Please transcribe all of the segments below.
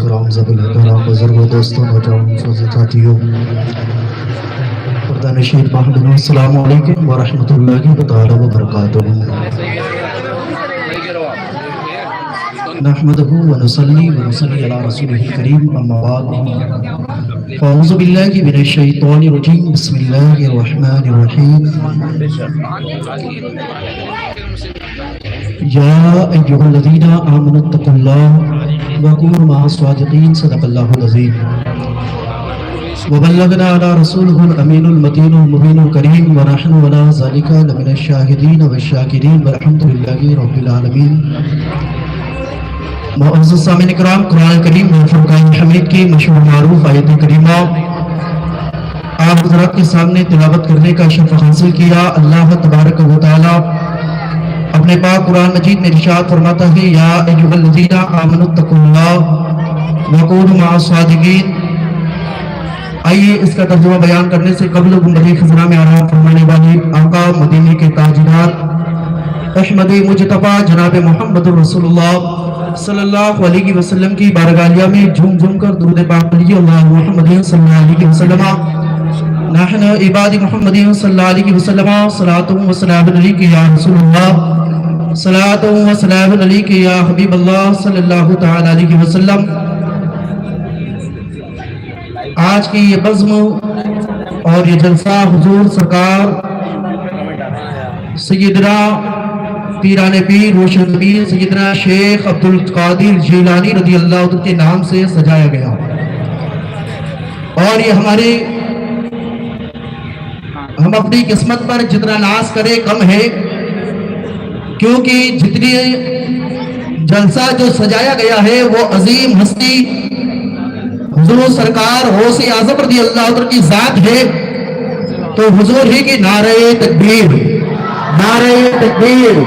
کرام زبل کرام بزرگوں دوستوں نوجوان ساتھیوں پردہ نشین محمد السلام علیکم ورحمۃ اللہ تعالی وبرکاتہ نحمده ونصلي على رسوله الكريم اما بعد فاعوذ بالله من الشيطان الرجيم بسم الله الرحمن الرحيم يا ايها الذين امنوا اتقوا الله وكونوا مع الصادقين صدق الله العظيم وبلغنا على رسوله الامين المتين المبين الكريم ونحن على ذلك لمن الشاهدين والشاكرين والحمد لله رب العالمين معزز سامعین کرام، قرآن کریم اور فرقان حمید کی مشہور معروف آیت کریمہ آپ حضرات کے سامنے تلاوت کرنے کا شرف حاصل کیا۔ اللہ تبارک و تعالی اپنے پاک قرآن مجید میں ارشاد فرماتا ہے یا ایھا الذین آمنوا اتقوا اللہ وکونوا مع الصادقین۔ آئیے اس کا ترجمہ بیان کرنے سے قبل گنبد خضرا میں آرام فرمانے والے آقا مدینے کے تاجدار احمد مجتبی جناب محمد رسول اللہ صلی اللہ علیہ وسلم کی بارگاہ میں جھوم جھوم کر درود پاک پڑھیے۔ اللہ محمد صلی اللہ علیہ وسلم نحن عباد محمد صلی اللہ علیہ وسلم صلاۃ و سلام علیک یا رسول اللہ، صلاۃ و سلام علیک یا حبیب اللہ صلی اللہ تعالی علیہ وسلم۔ آج کی یہ بزم اور یہ جلسہ حضور سرکار سیدنا پیران پیر روشن پیر سیدنا شیخ عبدالقادر جیلانی رضی اللہ عنہ کے نام سے سجایا گیا، اور یہ ہم اپنی قسمت پر جتنا ناز کرے کم ہے، کیونکہ جتنی جلسہ جو سجایا گیا ہے وہ عظیم ہستی حضور سرکار غوث اعظم رضی اللہ عنہ کی ذات ہے، تو حضور ہی کی نعرہ تکبیر، نعرہ تکبیر،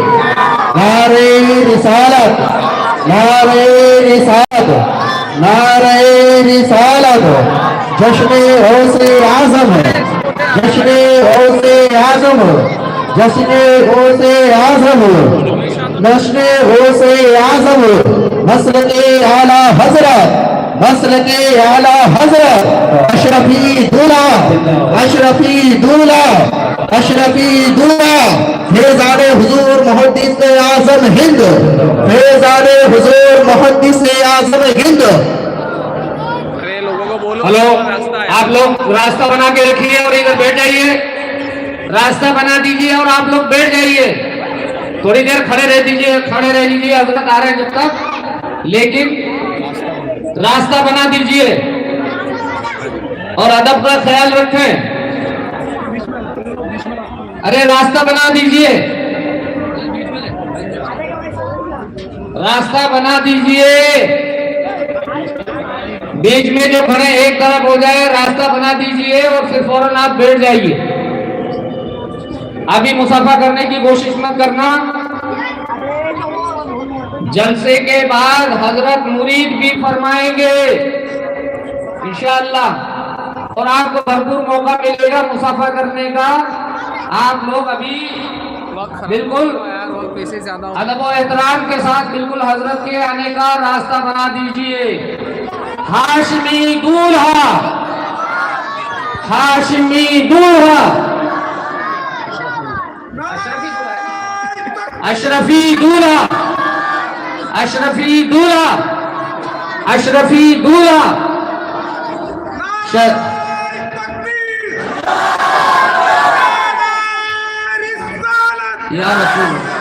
نعرہ رسالت، نعرہ رسالت، نعرہ رسالت، جشن غوث اعظم، جشن غوث اعظم، جشن غوث اعظم، جشن غوث اعظم، مسلک اعلیٰ حضرت، مسلک اعلیٰ حضرت اشرفی دولہ، اشرفی دولہ، اشرفی دولہ، فیضان حضور محدث اعظم ہند، فیضان حضور محدث اعظم ہند۔ ہلو، آپ لوگ راستہ بنا کے رکھیے اور ادھر بیٹھ جائیے، راستہ بنا دیجیے اور آپ لوگ بیٹھ جائیے، تھوڑی دیر کھڑے رہ دیجیے، کھڑے رہ دیجیے، حضرت آ رہے ہیں جب تک، لیکن راستہ بنا دیجیے اور ادب کا خیال رکھیں۔ ارے راستہ بنا دیجیے، راستہ بنا دیجیے، بیچ میں جو کھڑے ایک طرف ہو جائے، راستہ بنا دیجیے اور پھر فوراً آپ بیٹھ جائیے۔ ابھی مصافحہ کرنے کی کوشش مت کرنا، جلسے کے بعد حضرت مرید بھی فرمائیں گے انشاءاللہ، اور آپ کو بھرپور موقع ملے گا مصافحہ کرنے کا۔ آپ لوگ ابھی بالکل ادب و احترام کے ساتھ بالکل حضرت کے آنے کا راستہ بنا دیجئے۔ ہاشمی دولہا، ہاشمی دولہا، اشرفی دولہا، اشرفی دولہا، اشرفی دولہا، یا رسول